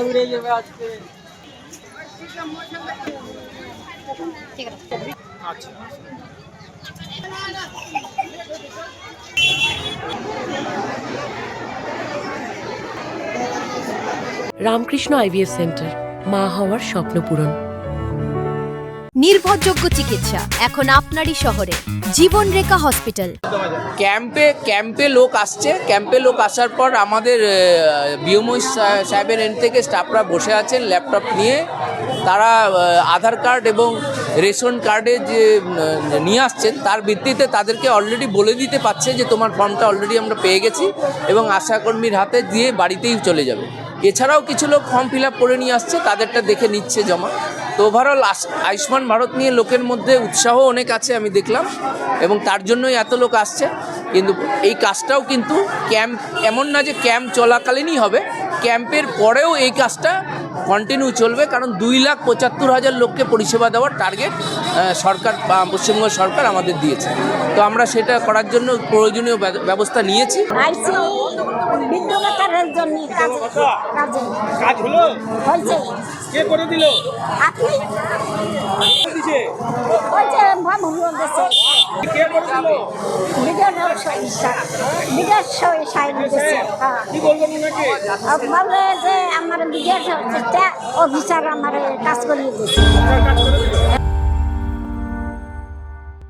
উড়ে যাবে আজকে। আচ্ছা রামকৃষ্ণ আইভিএফ সেন্টার, মা হওয়ার স্বপ্ন পূরণ। নির্ভরযোগ্য চিকিৎসা এখন আপনারই শহরে, জীবনরেখা হসপিটাল। ক্যাম্পে লোক আসছে। ক্যাম্পে লোক আসার পর আমাদের বিএমওই সাহেবের এন্ড থেকে স্টাফরা বসে আছেন ল্যাপটপ নিয়ে। তারা আধার কার্ড এবং রেশন কার্ডে যে নিয়ে আসছেন তার ভিত্তিতে তাদেরকে অলরেডি বলে দিতে পারছে যে তোমার ফর্মটা অলরেডি আমরা পেয়ে গেছি এবং আশাকর্মীর হাতে দিয়ে বাড়িতেই চলে যাবে। এছাড়াও কিছু লোক ফর্ম ফিল আপ করে নিয়ে আসছে, তাদেরটা দেখে নিচ্ছে জমা। তো ওভারঅল আয়ুষ্মান ভারত নিয়ে লোকের মধ্যে উৎসাহ অনেক আছে আমি দেখলাম, এবং তার জন্যই এত লোক আসছে। কিন্তু এই কাজটাও কিন্তু ক্যাম্প এমন না যে ক্যাম্প চলাকালীনই হবে, ক্যাম্পের পরেও এই কাজটা কন্টিনিউ চলবে, কারণ 2,75,000 লোককে পরিষেবা দেওয়ার টার্গেট সরকার বা পশ্চিমবঙ্গ সরকার আমাদের দিয়েছে। তো আমরা সেটা করার জন্য প্রয়োজনীয় ব্যবস্থা নিয়েছি। আমার অফিসার আমার কাজ করিয়ে দিয়েছে।